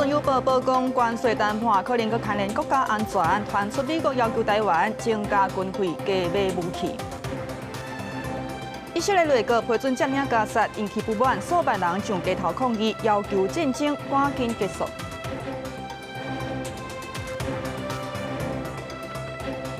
邮报报讲，关税谈判可能佮牵连国家安全，传出美国要求台湾增加军费、加买武器。以色列内阁批准占领加沙，引起不满，数万人上街头抗议，要求战争赶紧结束。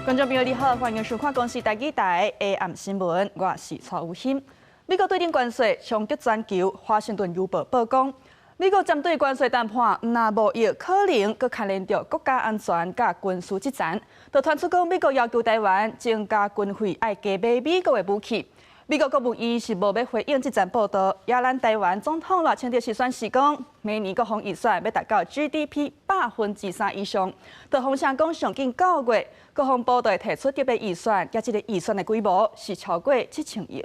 观众朋友你好，欢迎收看公视台记台 AM 新闻，我是蔡有欣。美国对顶关税冲击全球，华盛顿邮报报讲，美国针对关税谈判若无益，可能佮牵连到国家安全甲军事之战。就传出讲，美国要求台湾增加军费，爱加买美国的武器。美国国务院是无要回应这项报道，也咱台湾总统赖清德是宣示讲，明年国防预算要达到 GDP 3%以上。就风声讲，上近9月，国防部会提出特别预算，甲这个预算的规模是超过7000亿。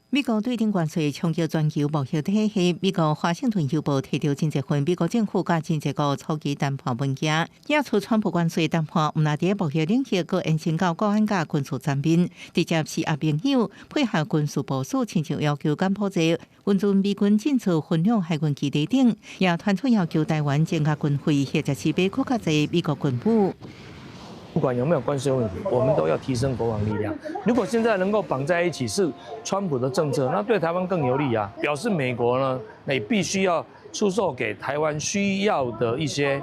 美国对顶关税冲击全球贸易体系。美国华盛顿邮报提到真侪份美国政府甲真侪个初期谈判文件，指出川普关税谈判毋但伫贸易领域，佮延伸到国安甲军事层面，直接是阿朋友配合军事部署，亲像要求柬埔寨运准美军进驻分享海军基地等，也传出要求台湾增加军费，或者是买更加侪美国军武。不管有没有关税问题，我们都要提升国防力量。如果现在能够绑在一起是川普的政策，那对台湾更有利啊！表示美国呢，也必须要出售给台湾需要的一些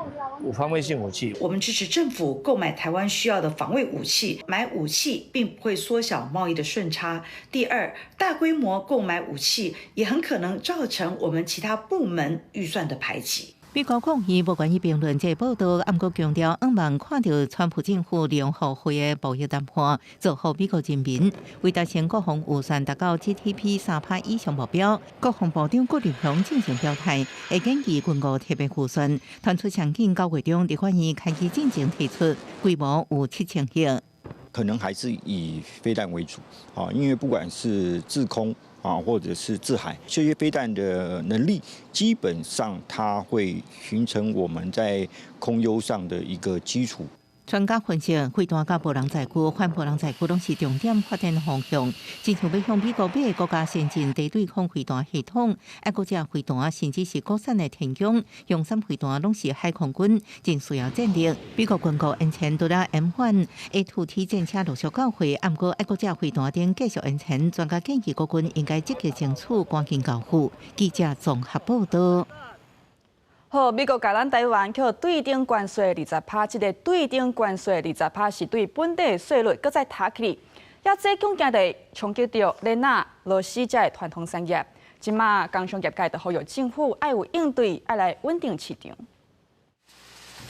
防卫性武器。我们支持政府购买台湾需要的防卫武器，买武器并不会缩小贸易的顺差。第二，大规模购买武器也很可能造成我们其他部门预算的排挤。美国抗议无愿意评论这报道，暗过强调，望看到川普政府利用互惠的贸易谈判，做好美国人民，为达成国防预算达到 GDP 3%以上目标。国防部长郭立雄进行表态，会建议军购特别预算，传出上近9月中，立法院开始进行提出，规模有7000亿。可能还是以飞弹为主啊，因为不管是制空啊，或者是制海，这些飞弹的能力，基本上它会形成我们在空优上的一个基础。专家分析，飞弹甲无人载具、反无人载具拢是重点发展方向。真像要向美国买国家先进地对空飞弹系统，爱国者飞弹甚至是国产的天弓、用山飞弹拢是海空军正需要战力。美国军购引擎除了 M1、A2T 战车陆续交货，不过爱国者飞弹等继续引擎，专家建议国军应该积极争取赶紧交付。记者综合报道。好，美国甲咱台湾扣对顶关税20%，这个对顶关税20%是对本地税率搁再抬起，也这恐惊地冲击到连纳、螺丝这的传统产业。即马工商业界就呼吁政府爱有应对，爱来稳定市场。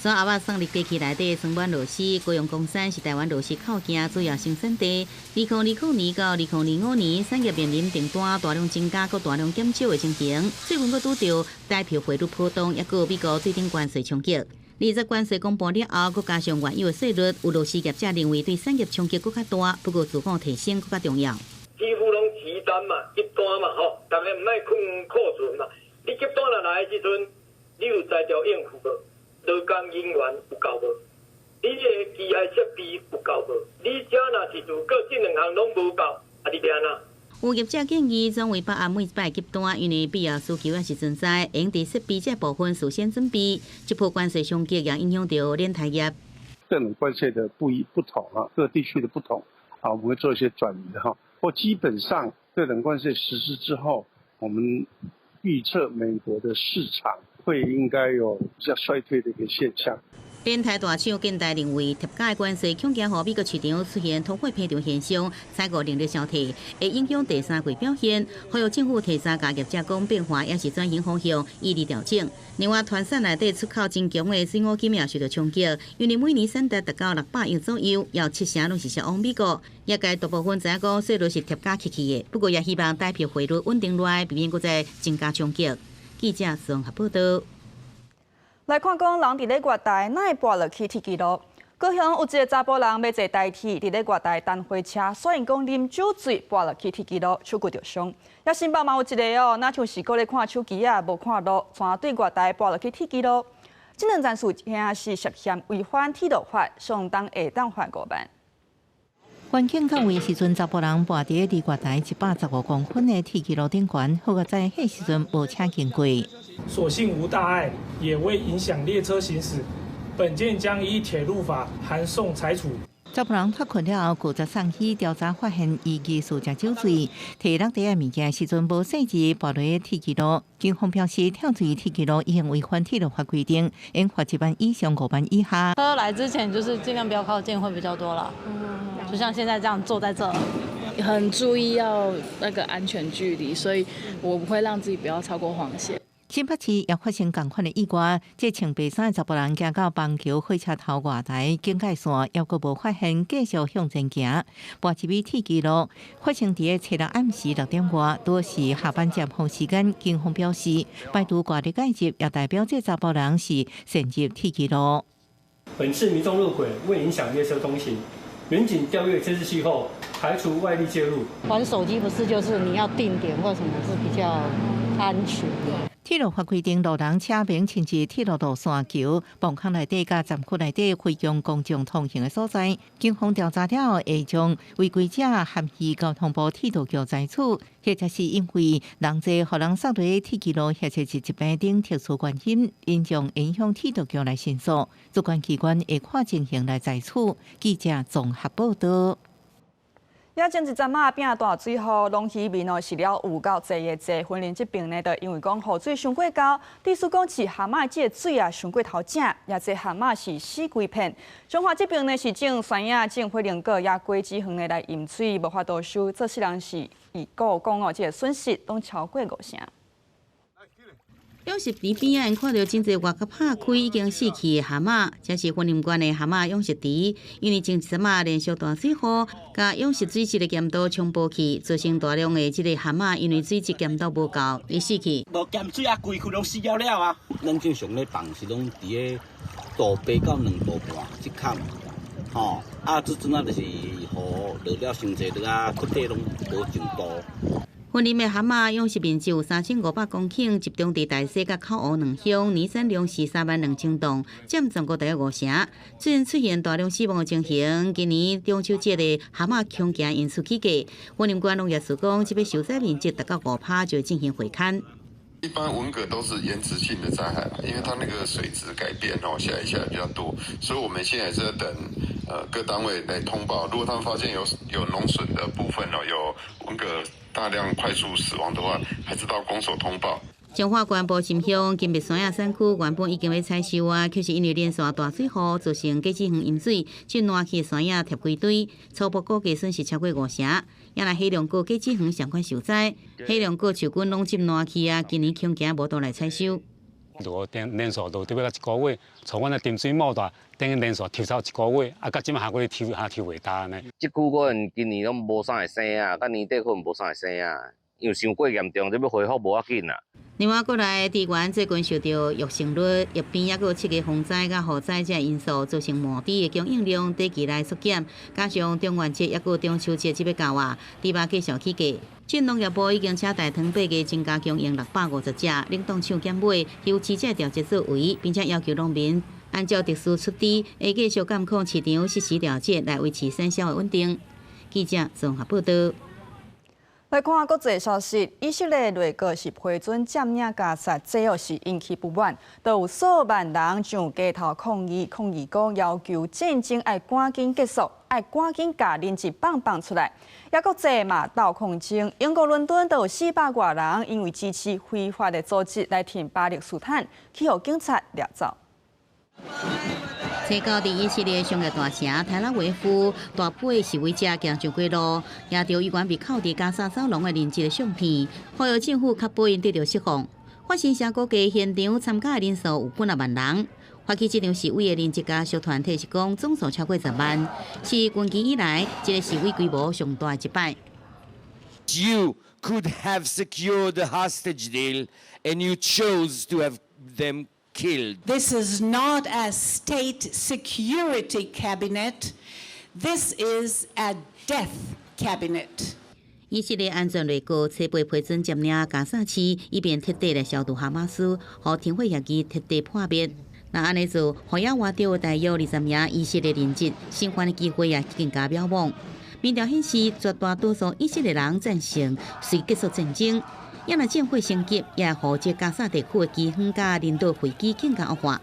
昨阿外创立机器内底双板螺丝，高雄公山是台湾螺丝扣件主要生产地。2029年到2025年，产业面临订单大量增加，佮大量减少的情形。最近佮拄到代票汇率波动，也佮美国对顶关税冲击。20关税公布了后，佮加上原有的税率，有螺丝业者认为对产业冲击佮较大，不过自我提升佮较重要。几乎拢急单嘛，急单嘛吼，大家唔爱困库存嘛。你急单落来的时阵，你有材料应付无？劳工人员有够无？你个机械设备有够无？你遮若是如果这两项拢无够，啊你变哪？有业者建议转为把握每摆急单，因为必要需求也是存在，用伫设备这部分事先准备。这波关税冲击也影响到连台业。各种关税的不同啊，各地区的不同啊，我们会做一些转移的哈。或基本上，对等关税实施之后，我们预测美国的市场会应该有比较衰退的一个现象。连台大厂近代认为，贴价的关税恐惊予美国市场出现通货膨胀现象，采购能力消退，会影响第三季表现。呼吁政府提早甲业者讲变化，也是转型方向，异地调整。另外，团产内底出口真强的水果金也受到冲击，因为每年产值达到600亿左右，要70%拢是销往美国。业界大部分知影讲税率是贴价起去的，不过也希望代票汇率稳定落来，避免搁再增加冲击。记者综合报道。来看讲，人伫咧月台哪会跋落去铁轨路？高雄有一个查甫人要坐台铁，伫咧月台等火车，所以讲啉酒醉跋落去铁轨路，手骨着伤。也新北嘛有一个哦，那像是搁咧看手机啊，无看路，全对月台跋落去铁轨路。这两件事情是涉嫌违反铁路法，上当会当罚5万。环境到位时阵，查甫人跋伫离月台115公分的铁轨路顶悬，好在迄时阵无车经过。所幸无大碍，也未影响列车行驶。本件将依铁路法函送裁处。查甫人脱困了后，故则送去调查，发现伊疑似食酒醉，摕落地的物件时阵无细致跋落铁轨路。警方表示，跳坠铁轨路已经违反铁路法规定，应罚1万以上5万以下。车来之前就是尽量不要靠近，会比较多了。就像现在这样坐在这，很注意要那个安全距离，所以我不会让自己不要超过黄线。新北市也发生同款的意外，这穿白衫的查甫人行到邦桥火车头外台警戒线，犹阁无发现，继续向前行。跋一米铁轨路发生伫个初六暗时6点外，都是下班接放时间。警方表示，拜读挂的介入，也代表这查甫人是擅入铁轨路。本次民众入轨未影响列车通行。远景调阅监视器后，排除外力介入。玩手机不是就是你要定点或什么是比较安全的。铁路法规定，路人车鸣亲至铁路路线桥、磅坑内底甲站区内底非用公众通行的所在，警方调查了后，会将违规者含于交通部铁路局裁处，或者是因为人济，互人扫落铁轨路，或者是疾病等特殊原因，因将影响铁路局来申诉，主管机关会看情形来裁处。记者综合报道。也前一阵仔变大水后，龙鱼面哦是了有够济的济，婚姻这边呢，就因为讲雨水上过高，地思讲是蛤蟆这水啊上过头正，也这蛤蟆是死规片。中华这边呢是种山野、种火龙果、也果子园的来饮水，无法度收，这世人是预估讲哦，这个损失拢超过5成。养殖池边仔看到真侪外壳拍开已经死去的蛤蟆，这是婚林县的蛤蟆养殖池，因为前一阵仔连续大水雨，甲养殖水质的咸度冲破去，造成大量的这个蛤蟆因为水质咸度无够而死去。无咸水啊，规区拢死了了啊！咱正常咧放是拢伫个度8到2度半一坎，吼啊，即阵啊就是雨落了伤济落啊，骨体拢无上度。婚林的蛤蟆养殖面积有3500公顷，集中伫大溪甲口湖2乡，年产量是32000吨，占全国第5城。最近出现大量死亡的情形，今年中秋节的蛤蟆恐惊因此起价。婚林县农业署讲，这边受灾面积达到5%就会进行回勘。一般文蛤都是延迟性的灾害啦，因为它那个水质改变哦，下雨下来比较多，所以我们现在是在等各单位来通报，如果他们发现有农损的部分哦，有文蛤大量快速死亡的话，还是到公所通报。彰化县部深乡金碧山野山区原本已经要采收啊，却是因为连续大水雨造成果子园淹水，就烂去山野贴规堆，初步估计损失超过5成。也来黑龙果果子园上款受灾，黑龙果树根拢浸烂去啊，今年恐惊无倒来采收。如果连续都特别到1个月，从阮的沉水冒大，等于连续抽走1个月，啊，到即马还佫抽袂大呢。即句个人今年拢无啥会生啊，到年底可能无啥会生啊，因为伤过严重，这要恢复无要紧啦。另外，过来地缘最近受到疫情率、疫病，也有7个洪灾甲雨灾这因素，造成麻痹的供应量短期内缩减。加上中元节也有中秋节即要到啊，猪肉继续起价。县农业部已经请大汤8个增加供应650只，冷冻抢减买，由7只调节作为，并且要求农民按照特殊出地，会继续监控市场适时调节，来维持产销的稳定。记者综合报道。来看国际消息，以色列内阁是批准占领加沙，最后是引起不满，都有数万人上街头抗议讲要求战争要赶紧结束，要赶紧甲人质放出来。也国际嘛斗抗争，英国伦敦都有400多人因为支持非法的组织来挺巴勒斯坦，去互警察掠走。最高伫以色列商业大城泰拉维夫，大批的示威者行上街路，也着有关被扣伫加沙走廊的人质的相片，呼吁政府确保因得到释放。法新社估计现场参加的人数有几啊万人。发起这场示威的人质家属团体是讲，总数超过10万，是军期以来这个示威规模上大的一摆。You could have secured the hostage deal, and you chose to have them killed. This is not a state security cabinet. This is a death cabinet. 以色列安全内阁初步批准占领加沙市，以便彻底来消除哈马斯，和停火协议彻底破灭。那安尼做，互也活着大约20名以色列人质，生还的机会也更加渺茫。民调显示，绝大多数以色列人赞成随结束战争。也若战火升级，也会让这加沙地区的饥荒甲人道危机更加恶化。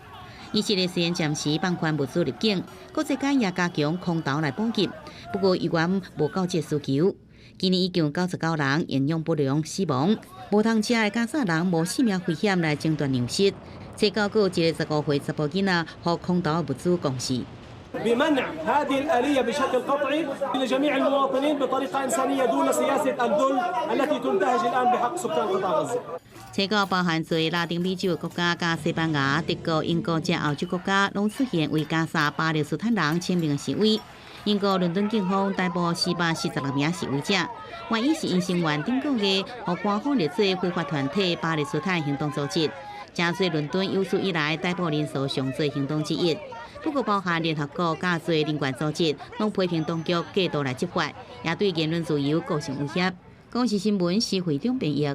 以色列虽然暂时放宽物资入境，国际间也加强空投来补给，不过依然无够这需求。今年已经有99人营养不良死亡，无通车的加沙人无性命危险来争夺粮食。最高有一个15岁查甫囡仔，和空投物资共事。بمنع هذه الآلية بشكل قطعي لجميع المواطنين بطريقة إنسانية دون سياسة الذل التي تنتهج الآن بحق سكان قطاع غزة。采购包含最拉丁美洲的国家，加西班牙、德国、英国及欧洲国家，拢出现为加沙巴勒斯坦人签名的示威。英国伦敦警方逮捕446名示威者，原因是因成员顶个月和官方列做非法团体巴勒斯坦行动组织，加做伦敦有史以来逮捕人数上多行动之一。不过，包含联合国加做人权组织，拢批评当局过度来执法，也对言论自由构成威胁。公视新闻是会长编译。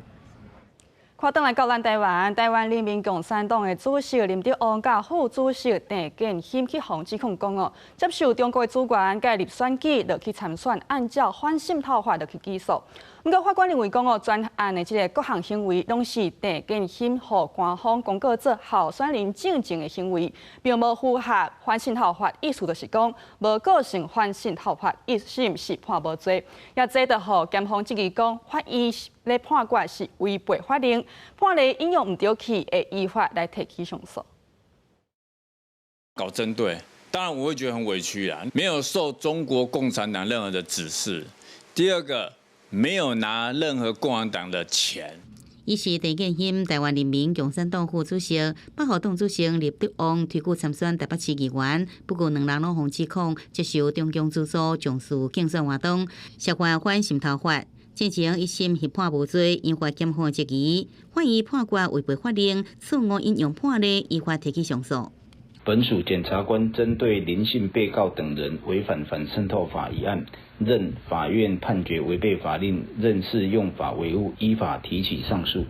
看转来到咱台湾，台湾人民共产党的主席林德旺甲副主席郑建兴去互指控讲接受中国的资源介入选举，落去参选，按照反渗透法落去起诉。不过法官认为讲专案的各项行为，拢是郑建兴和官方公告做候选人证件的行为，并无符合反渗透法，意思就是讲无构成反渗透法，意思是判无罪。也这就互检方质疑讲法院咧判决是违背法令，判例引用唔对去，会依法来提起上诉。搞针对，当然我会觉得很委屈啦，没有受中国共产党任何的指示。第二个，没有拿任何共产党的钱。伊是郑建兴，台湾人民共产党副主席，8号党主席林德旺推举参选台北市议员，不过两人拢互指控接受中共资助，从事竞选活动，涉犯反渗透法。进前一审被判无罪，引发检方质疑，法院判决违背法令，错误引用判例，依法提起上诉。本署检察官针对林姓被告等人违反反渗透法一案，认法院判决违背法令，认是用法维护，依法提起上诉。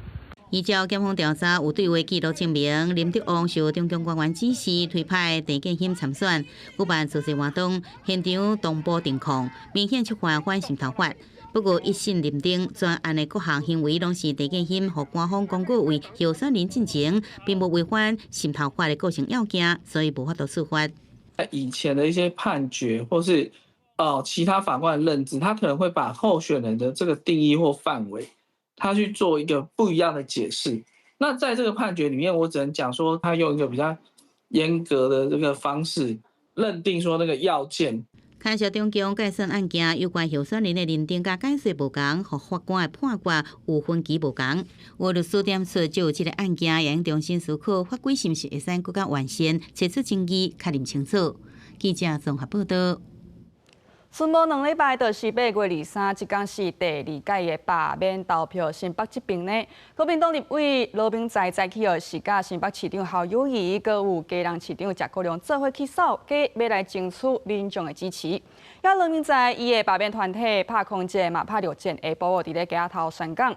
依照检方调查，有对话记录证明，林德旺受中共官员指示推派郑建兴参选，举办造势活动，现场同步电控，明显触犯反渗透法。不过，一审认定专案的各项行为拢是郑建兴和官方公告为候选人进行，并无违反渗透法的构成要件，所以无法度处罚。以前的一些判决，或是其他法官的认知，他可能会把候选人的这个定义或范围，他去做一个不一样的解释。那在这个判决里面，我只能讲说，他用一个比较严格的这个方式认定说那个要件。看涉中共介选案件有关候选人的认定甲解释无同，和法官的判决有分歧无同。有律师点出，就这个案件也应重新思考法规是不是会使更加完善，找出争议确认清楚。记者综合报道。剩无2礼拜，就是8月23，即天是第2届的罢免投票。新北这边呢，国民党立委罗明才早起是甲新北市长侯友宜，阁有嘉南市长谢国良做伙去扫街，要来争取民众的支持。也罗明才伊的罢免团体拍空战嘛，拍6战，下晡伫咧街头宣讲。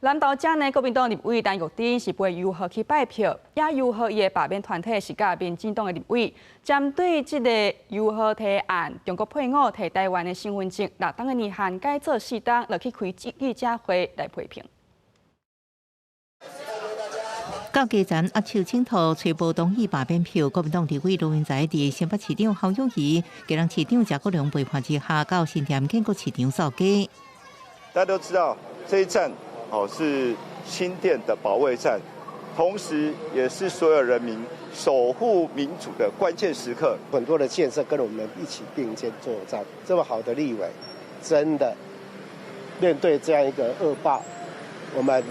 南投这呢，国民党立委陈玉珍是陪游客去拜票，也游客伊的罢免团体是甲民进党的立委，针对这个游客提案，中国配偶提台湾的身份证6档的年限改做4档，落去开记者会来批评。到基层握手请托，吹波同意罢免票，国民党立委罗文才伫新北市长侯友宜、嘉南市长谢国良陪伴之下，到新店建国市场扫街。大家都知道这一站。是新店的保卫战，同时也是所有人民守护民主的关键时刻。很多的建设跟我们一起并肩作战，这么好的立委，真的面对这样一个恶霸，我们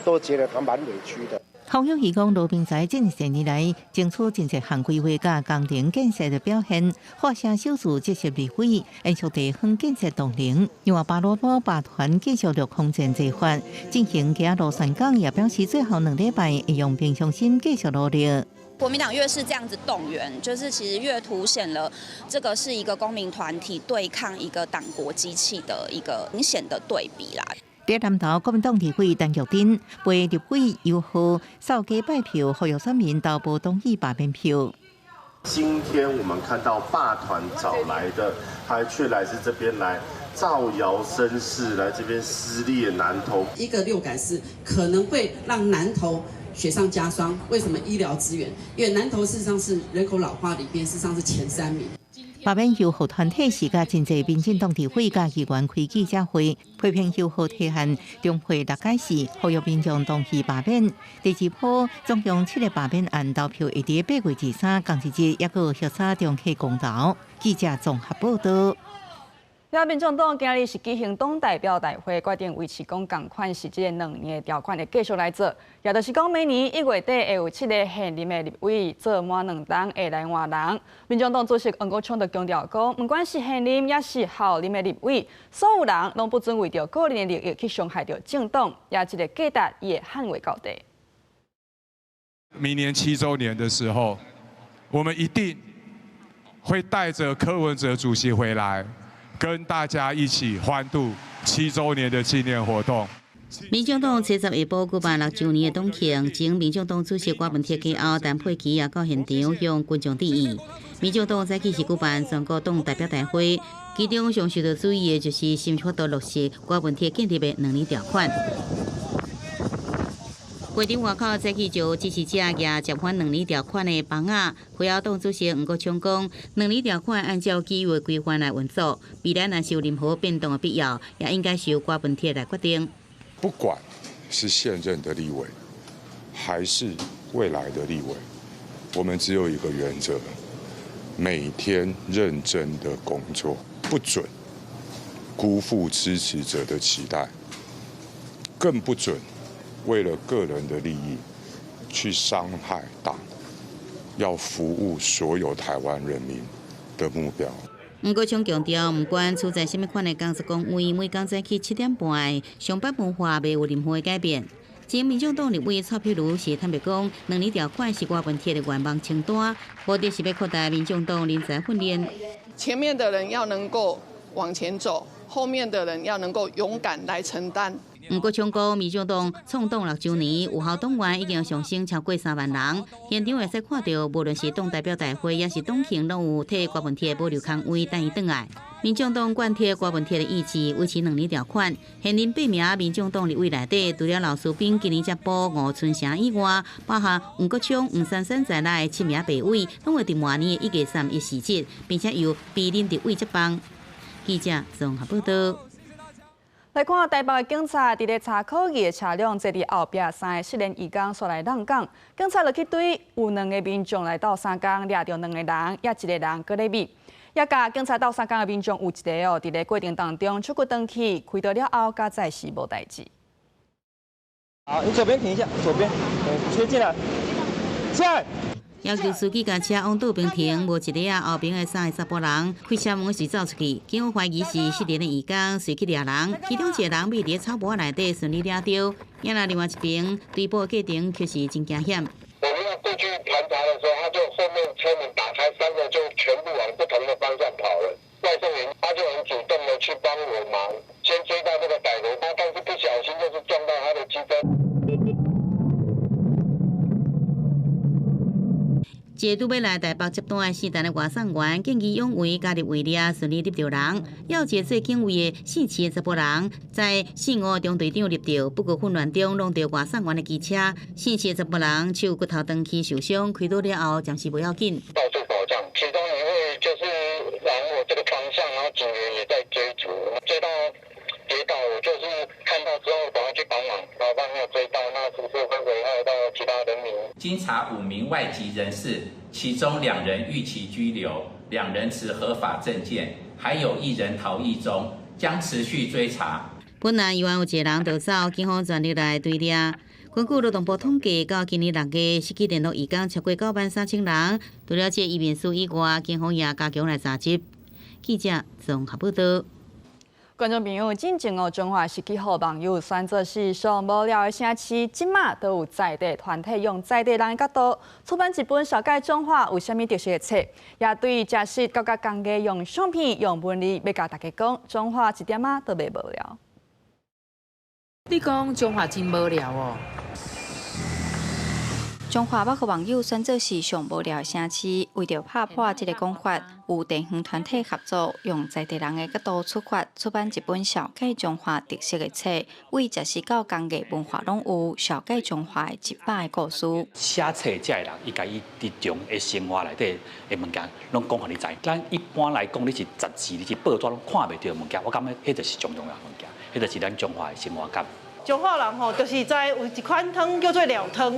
都觉得还蛮委屈的。侯友宜讲，罗明才近10年来争取真侪项规划甲工程建设的表现，发声少数接受立委，延续地方建设动能。另外，巴罗波罢团继续着空战计划进行，其他罗山港也表示，最后2礼拜会用平常心继续努力。国民党越是这样子动员，就是其实越凸显了这个是一个公民团体对抗一个党国机器的一个明显的对比啦。在南投，国民党立委陈玉珍陪立委游客扫街拜票，呼吁选民投不同意罢免票。今天我们看到霸团找来的，还却来自这边来造谣生事，来这边撕裂南投。一个六改四可能会让南投雪上加霜。为什么医疗资源？因为南投事实上是人口老化里边事实上是前3名。罢免友好团体时甲真济民进党地会甲议员开记者会，批评友好提案中会6解释，呼吁民众同意罢免。第2波总共7个罢免案投票会伫8月23同一日，也有潇洒中起公投。记者综合报道。民众党今日是举行党代表大会，决定维持共款是这个2年的条款的继续来做，也就是讲明年1月底会有7个现任的立委做满2党的来换人。民众党主席黄国昌就强调讲，不管是现任也是后任的立委，所有人拢不准为着个人的利益去伤害着政党，也这个价值也捍卫到底。明年7周年的时候，我们一定会带着柯文哲主席回来。跟大家一起欢度7周年的纪念活动。民众党70下晡举办6周年的党庆，前民众党主席郭文铁家后陈佩琪也到现场向群众致意。民众党早起是举办全国党代表大会，其中上受到注意的就是新法度落实郭文铁建立的2年条款。会场外口早起就支持者也接返2年条款的房仔。会后党主席黄国昌讲，2年条款按照基于规范来运作，未来若是有任何变动的必要，也应该是由郭文铁来决定。不管是现任的立委，还是未来的立委，我们只有一个原则：每天认真的工作，不准辜负支持者的期待，更不准为了个人的利益去伤害党要服务所有台湾人民的目标。黄国昌强调，不管处在什么款的工作岗位，每天早起7点半，上班文化未有任何的改变。前民众党立委蔡壁如是坦白讲，2年条款是郭文铁的愿望清单，目的是要扩大民众党人才训练。前面的人要能够往前走，后面的人要能够勇敢来承担。黄国昌讲，民众党创党6周年，有效党员已经上升超过3万人。现场会使看到，无论是党代表大会，也是党庆，拢有替郭文铁保留空位等伊转来。民众党贯彻郭文铁的意志，维持2年条款。现任8名民众党立委内底，除了老士兵今年接补吴春祥以外，包含黄国昌、黄珊珊在内7名备委，拢会伫明年1月3日辞职，并且由备任立委接棒。记者综合报道。来看台北的警察伫咧查可疑的车辆，坐伫后壁3个失联移工煞来浪港，警察落去对有2个民众来到三港，抓到2个人，也1个人搁咧秘。也甲警察到三港的民众有1个哦，伫咧过程当中出骨登去，开到了后，甲再是无代志。好，你左边停一下，左边，切进来，进来。要求司机将车往道边停，无1个啊后边的3个查甫人开车门是走出去，警方怀疑是失联的移工，随去抓人，其中1个人被伫草帽内底顺利抓到，也那另外一边追捕过程却是真惊险。我们要过去盘查的时候，他就后面车门打开，3个就全部往不同的方向跑了。外送员他就很主动的去帮我忙，先追到这个歹徒，但是不小心就是撞到他的机车。一个拄要来台北接单的4单的外送员，见义勇为，加入围猎，顺利抓到人。要一个做警卫的姓齐的查甫人，在4、5中队长抓到，不过混乱中弄到外送员的机车，姓齐的查甫人手骨头断去受伤，开刀了后暂时不要紧。到处保障，其中一位就是往我这个方向，然后警员也在追逐，追到跌倒，我就是看到之后赶快去帮忙，然后帮他追到，那是不是会危害到其他人民？经查5名外籍人士，其中2人逾期居留，2人持合法证件，还有1人逃逸中，将持续追查。本来以为有1个人逃走，警方全力来追抓。根据劳动部统计，到今年6月，失去联络移工超过93000人。除了这移民数以外，警方也加强来查缉。记者综合报道。观众朋友，进前哦，中华17号网友选择是上无聊的城市，即马都有在地团体用在地人的角度出版一本小解中华有啥物特色的册，也对假实各个工艺用相片、用文字要甲大家讲，中华一点仔都袂无聊。你讲中华真无聊哦。中华百个网友选做是上无聊的城市，为着拍破这个讲法，有地方团体合作，用在地人的角度出发，出版一本小解中华特色的册，为14到工艺文化拢有小解中华的100个故事。写册这人，伊家伊日常的生活内底的物件，拢讲互你知。咱一般来讲，你是杂志，你是报纸拢看袂到的物件，我感觉迄就是上重要的物件，迄就是咱中华的生活感。中华人吼，就是知有一款汤叫做料汤，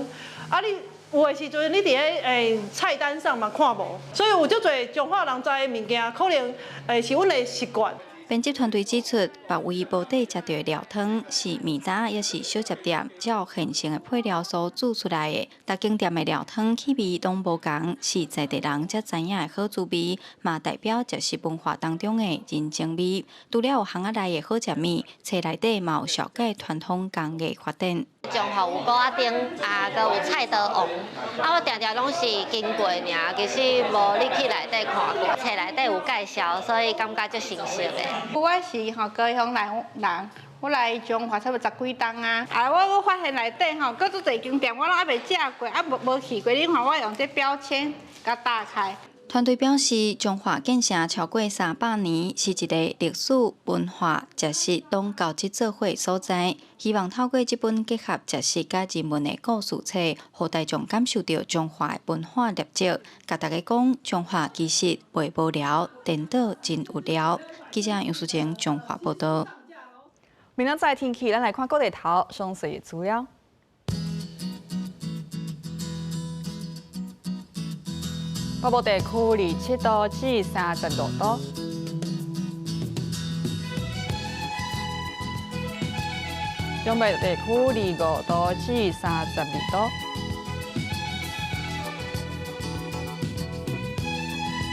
啊你。有的时阵，你伫咧菜单上嘛看无，所以有足侪中华人知的物件，可能是阮的习惯。编辑团队指出，别位煲底食到的料汤是面搭，也是小食店照现成的配料所煮出来的。各间店的料汤气味拢无同，是在地人才知影的好滋味，嘛代表就是文化当中的人情味。除了有巷仔内的好食面，册内底嘛有小解传统工艺发展。中华有锅仔丁，搁有菜刀王，我常常拢是经过尔，其实无你去内底看过，册内底有介绍，所以感觉足新鲜的。我是高雄人，我来中华差不多10几冬啊。我发现内底搁足侪间店，我拢还袂食过，无去过。你看我用这标签甲打开。团队表示，中华建成超过300年，是一个历史、文化、食食拢交织做伙的所在。希望透过这本结合食食甲人文的故事册，让大众感受到中华的文化历史。甲大家讲，中华其实袂无聊，颠倒真有聊。记者杨淑晴，中华报道。明仔载天气，咱来看各地头详细资料。北部地区27度至36度，中北地区25度至32度，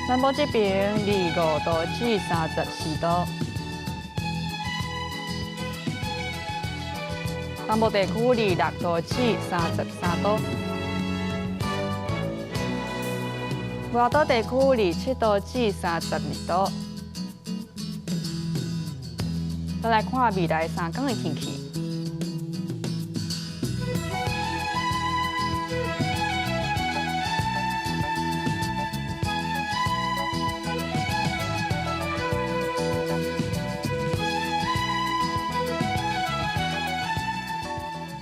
南部这边25度至34度，东部地区26度至33度。外岛地区27度至32度。再来看未来3天的天气。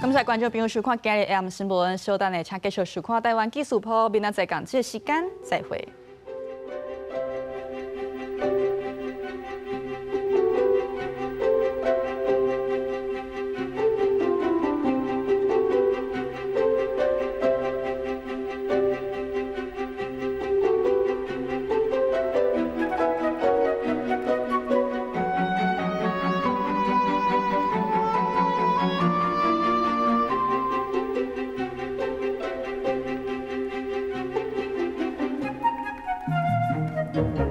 感谢观众朋友收看今日 AM 新闻，稍等下请继续收看台湾技术铺，明仔载同这时间再会。Thank you.